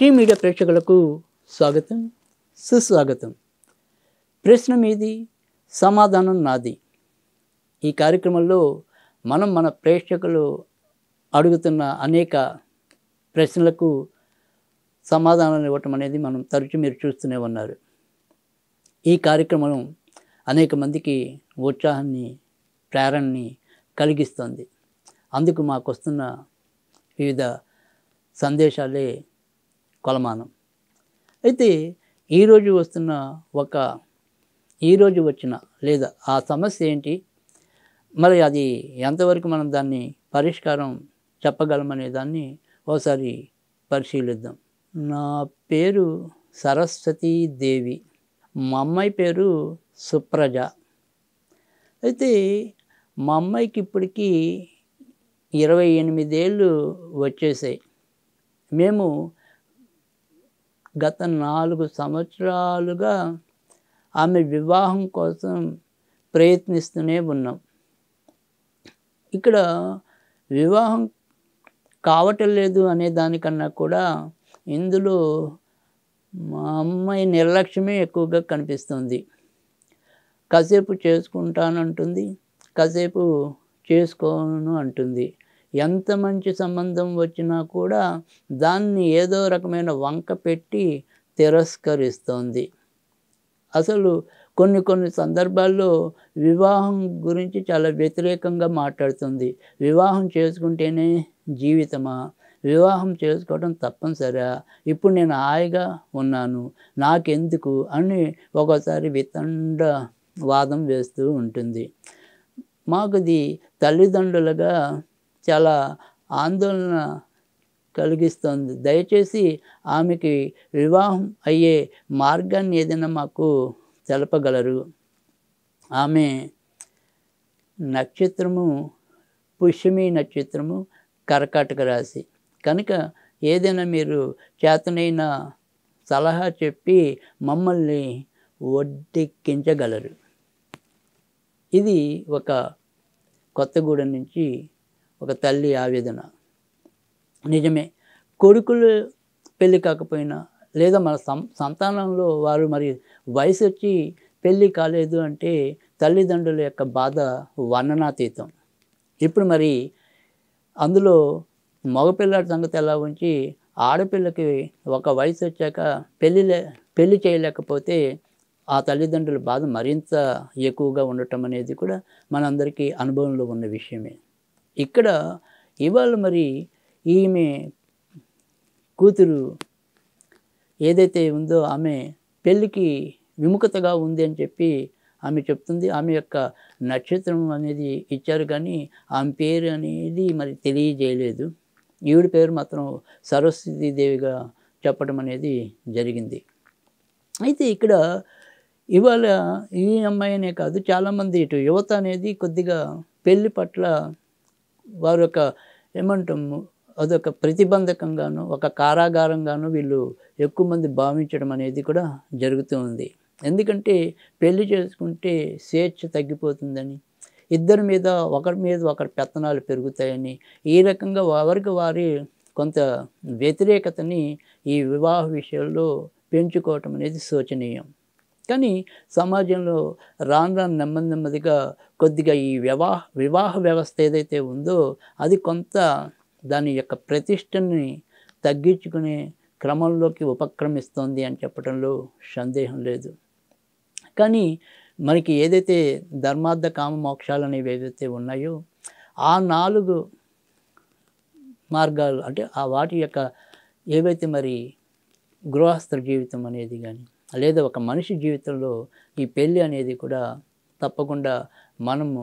Tea media ప్రేక్షకులకు స్వాగతం, సుస్వాగతం. ప్రశ్న మీది, సమాధానం నాది. ఈ కార్యక్రమంలో మన ప్రేక్షకులు అడుగుతున్న అనేక ప్రశ్నలకు సమాధానాలు ఇవ్వటం అనేది మనం తరచూ మీరు చూస్తూనే ఉన్నారు. ఈ కార్యక్రమం అనేక మందికి ఉత్సాహాన్ని, ప్రేరణని కలిగిస్తుంది. అందుకు మాకు వస్తున్న వివిధ సందేశాలే కొలమానం. అయితే ఈరోజు వచ్చిన లేదా ఆ సమస్య ఏంటి, మరి అది ఎంతవరకు మనం దాన్ని పరిష్కారం చెప్పగలమనే దాన్ని ఒకసారి పరిశీలిద్దాం. నా పేరు సరస్వతీదేవి, మా అమ్మాయి పేరు సుప్రజ. అయితే మా అమ్మాయికి ఇప్పటికీ 28 ఏళ్ళు వచ్చేసాయి. మేము గత 4 సంవత్సరాలుగా ఆమె వివాహం కోసం ప్రయత్నిస్తూనే ఉన్నాం. ఇక్కడ వివాహం కావటం లేదు అనే దానికన్నా కూడా ఇందులో మా అమ్మాయి నిర్లక్ష్యమే ఎక్కువగా కనిపిస్తుంది. కాసేపు చేసుకుంటానంటుంది, కాసేపు చేసుకోను అంటుంది. ఎంత మంచి సంబంధం వచ్చినా కూడా దాన్ని ఏదో రకమైన వంక పెట్టి తిరస్కరిస్తోంది. అసలు కొన్ని సందర్భాల్లో వివాహం గురించి చాలా వ్యతిరేకంగా మాట్లాడుతుంది. వివాహం చేసుకుంటేనే జీవితమా, వివాహం చేసుకోవడం తప్పనిసరా, ఇప్పుడు నేను హాయిగా ఉన్నాను, నాకెందుకు అని ఒకసారి వితండ వాదం వేస్తూ ఉంటుంది. మాకుది తల్లిదండ్రులుగా చాలా ఆందోళన కలిగిస్తుంది. దయచేసి ఆమెకి వివాహం అయ్యే మార్గాన్ని ఏదైనా మాకు తెలపగలరు. ఆమె నక్షత్రము పుష్యమి నక్షత్రము, కర్కాటక రాశి. కనుక ఏదైనా మీరు చేతనైన సలహా చెప్పి మమ్మల్ని ఒడ్డెక్కించగలరు. ఇది ఒక కొత్తగూడెం నుంచి ఒక తల్లి ఆవేదన. నిజమే, కొడుకులు పెళ్ళి కాకపోయినా లేదా మన సంతానంలో వారు మరి వయసు వచ్చి పెళ్ళి కాలేదు అంటే తల్లిదండ్రుల యొక్క బాధ వర్ణనాతీతం. ఇప్పుడు మరి అందులో మగపిల్లాడి సంగతి ఎలా ఉంచి, ఆడపిల్లకి ఒక వయసు వచ్చాక పెళ్ళి చేయలేకపోతే ఆ తల్లిదండ్రుల బాధ మరింత ఎక్కువగా ఉండటం అనేది కూడా మనందరికీ అనుభవంలో ఉన్న విషయమే. ఇక్కడ ఇవాళ మరి ఈమె కూతురు ఏదైతే ఉందో ఆమె పెళ్ళికి విముఖతగా ఉంది అని చెప్పి ఆమె చెప్తుంది. ఆమె యొక్క నక్షత్రం అనేది ఇచ్చారు కానీ ఆమె పేరు అనేది మరి తెలియజేయలేదు. ఈవిడ పేరు మాత్రం సరస్వతీదేవిగా చెప్పడం అనేది జరిగింది. అయితే ఇక్కడ ఇవాళ ఈ అమ్మాయినే కాదు, చాలామంది ఇటు యువత అనేది కొద్దిగా పెళ్ళి పట్ల వారు ఒక ఏమంటాము, అదొక ప్రతిబంధకంగాను, ఒక కారాగారంగాను వీళ్ళు ఎక్కువ మంది భావించడం అనేది కూడా జరుగుతూ ఉంది. ఎందుకంటే పెళ్లి చేసుకుంటే స్వేచ్ఛ తగ్గిపోతుందని, ఒకరి మీద ఒకరి పెత్తనాలు పెరుగుతాయని, ఈ రకంగా ఎవరికి వారి కొంత వ్యతిరేకతని ఈ వివాహ విషయంలో పెంచుకోవటం అనేది శోచనీయం. కానీ సమాజంలో రాను నెమ్మదిగా కొద్దిగా ఈ వివాహ వ్యవస్థ ఏదైతే ఉందో అది కొంత దాని యొక్క ప్రతిష్టని తగ్గించుకునే క్రమంలోకి ఉపక్రమిస్తోంది అని చెప్పడంలో సందేహం లేదు. కానీ మనకి ఏదైతే ధర్మార్థ కామ మోక్షాలు అనేవి ఏదైతే ఉన్నాయో ఆ 4 మార్గాలు అంటే ఆ వాటి యొక్క ఏవైతే మరి గృహస్థ జీవితం అనేది కానీ లేదా ఒక మనిషి జీవితంలో ఈ పెళ్ళి అనేది కూడా తప్పకుండా మనము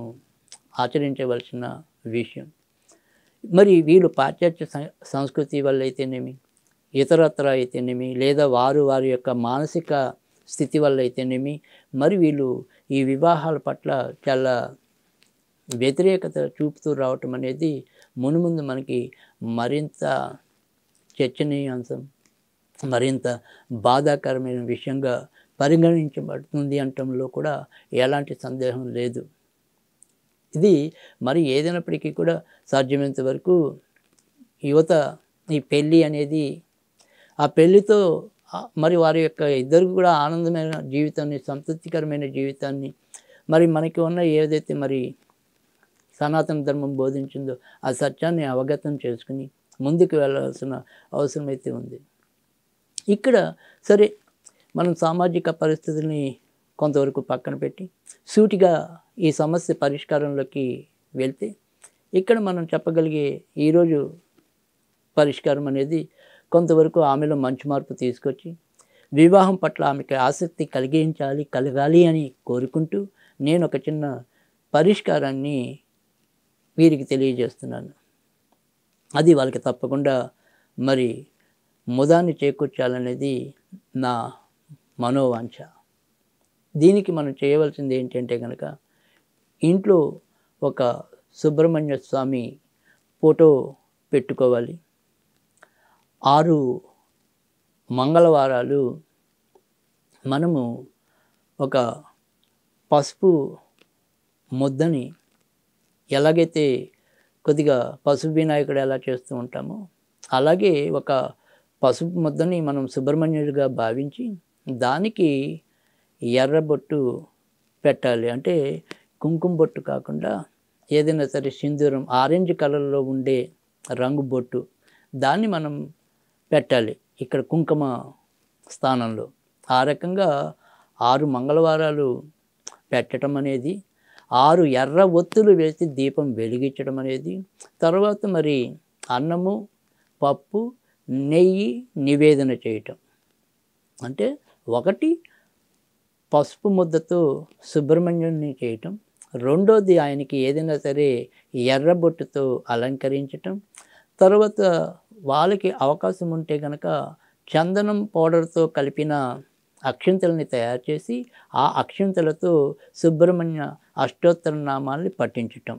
ఆచరించవలసిన విషయం. మరి వీళ్ళు పాశ్చాత్య సంస్కృతి వల్ల అయితేనేమి, ఇతరత్ర అయితేనేమి, లేదా వారి యొక్క మానసిక స్థితి వల్ల అయితేనేమి, మరి వీళ్ళు ఈ వివాహాల పట్ల చాలా వ్యతిరేకత చూపుతూ రావటం అనేది మునుముందు మనకి మరింత చర్చనీయాంశం, మరింత బాధాకరమైన విషయంగా పరిగణించబడుతుంది అనటంలో కూడా ఎలాంటి సందేహం లేదు. ఇది మరి ఏదైనప్పటికీ కూడా సాధ్యమైనంత వరకు యువత ఈ పెళ్ళి అనేది ఆ పెళ్ళితో మరి వారి యొక్క ఇద్దరు కూడా ఆనందమైన జీవితాన్ని, సంతృప్తికరమైన జీవితాన్ని, మరి మనకి ఉన్న ఏదైతే మరి సనాతన ధర్మం బోధించిందో ఆ సత్యాన్ని అవగతం చేసుకుని ముందుకు వెళ్ళాల్సిన అవసరమైతే ఉంది. ఇక్కడ సరే మనం సామాజిక పరిస్థితుల్ని కొంతవరకు పక్కన పెట్టి సూటిగా ఈ సమస్య పరిష్కారంలోకి వెళ్తే ఇక్కడ మనం చెప్పగలిగే ఈరోజు పరిష్కారం అనేది కొంతవరకు ఆమెలో మంచి మార్పు తీసుకొచ్చి వివాహం పట్ల ఆమెకి ఆసక్తి కలగాలి అని కోరుకుంటూ నేను ఒక చిన్న పరిష్కారాన్ని వీరికి తెలియజేస్తున్నాను. అది వాళ్ళకి తప్పకుండా మరి ముదాన్ని చేకూర్చాలనేది నా మనోవాంఛ. దీనికి మనం చేయవలసింది ఏంటంటే కనుక ఇంట్లో ఒక సుబ్రహ్మణ్య స్వామి ఫోటో పెట్టుకోవాలి. 6 మంగళవారాలు మనము ఒక పసుపు ముద్దని ఎలాగైతే కొద్దిగా పసుపు వినాయకుడు ఎలా చేస్తూ ఉంటామో అలాగే ఒక పసుపు ముద్దని మనం సుబ్రహ్మణ్యుడిగా భావించి దానికి ఎర్రబొట్టు పెట్టాలి. అంటే కుంకుమ బొట్టు కాకుండా ఏదైనా సరే సింధూరం ఆరెంజ్ కలర్లో ఉండే రంగు బొట్టు దాన్ని మనం పెట్టాలి ఇక్కడ కుంకుమ స్థానంలో. ఆ రకంగా 6 మంగళవారాలు పెట్టడం అనేది, 6 ఎర్ర ఒత్తులు వేసి దీపం వెలిగించడం అనేది, తర్వాత మరి అన్నము, పప్పు, నెయ్యి నివేదన చేయటం. అంటే ఒకటి పసుపు ముద్దతో సుబ్రహ్మణ్యుని చేయటం, రెండోది ఆయనకి ఏదైనా సరే ఎర్రబొట్టుతో అలంకరించటం, తర్వాత వాళ్ళకి అవకాశం ఉంటే కనుక చందనం పౌడర్తో కలిపిన అక్షింతలని తయారు చేసి ఆ అక్షింతలతో సుబ్రహ్మణ్య అష్టోత్తర నామాల్ని పఠించటం,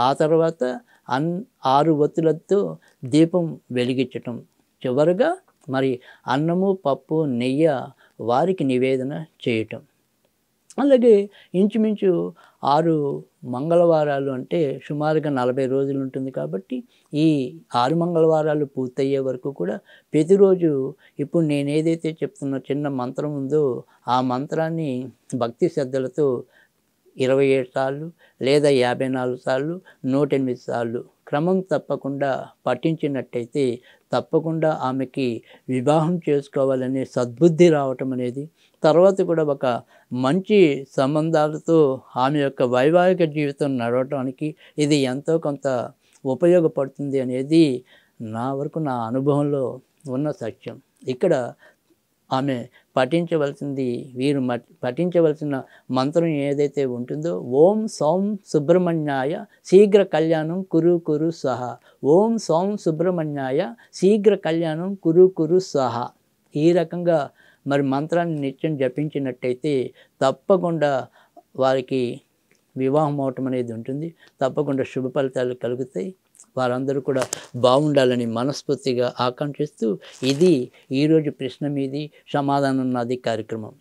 ఆ తర్వాత 6 ఒత్తులతో దీపం వెలిగించటం, చివరగా మరి అన్నము, పప్పు, నెయ్యి వారికి నివేదన చేయటం. అలాగే ఇంచుమించు 6 మంగళవారాలు అంటే సుమారుగా 40 రోజులు ఉంటుంది కాబట్టి ఈ 6 మంగళవారాలు పూర్తయ్యే వరకు కూడా ప్రతిరోజు ఇప్పుడు నేను ఏదైతే చెప్తున్న చిన్న మంత్రం ఉందో ఆ మంత్రాన్ని భక్తి శ్రద్ధలతో 27 సార్లు లేదా 54 సార్లు 108 సార్లు క్రమం తప్పకుండా పఠించినట్టయితే తప్పకుండా ఆమెకి వివాహం చేసుకోవాలనే సద్బుద్ధి రావటం అనేది, తర్వాత కూడా ఒక మంచి సంబంధాలతో ఆమె యొక్క వైవాహిక జీవితం నడవటానికి ఇది ఎంతో కొంత ఉపయోగపడుతుంది అనేది నా వరకు నా అనుభవంలో ఉన్న సత్యం. ఇక్కడ ఆమె పఠించవలసింది పఠించవలసిన మంత్రం ఏదైతే ఉంటుందో ఓం సౌం సుబ్రహ్మణ్యాయ శీఘ్ర కళ్యాణం కురు స్వహ, ఓం సౌం సుబ్రహ్మణ్యాయ శీఘ్ర కళ్యాణం కురు స్వహ. ఈ రకంగా మరి మంత్రాన్ని నిత్యం జపించినట్టయితే తప్పకుండా వారికి వివాహం అవటం అనేది ఉంటుంది. తప్పకుండా శుభ ఫలితాలు కలుగుతాయి. వారందరూ కూడా బాగుండాలని మనస్ఫూర్తిగా ఆకాంక్షిస్తూ ఇది ఈరోజు ప్రశ్న మీది సమాధానం నాది కార్యక్రమం.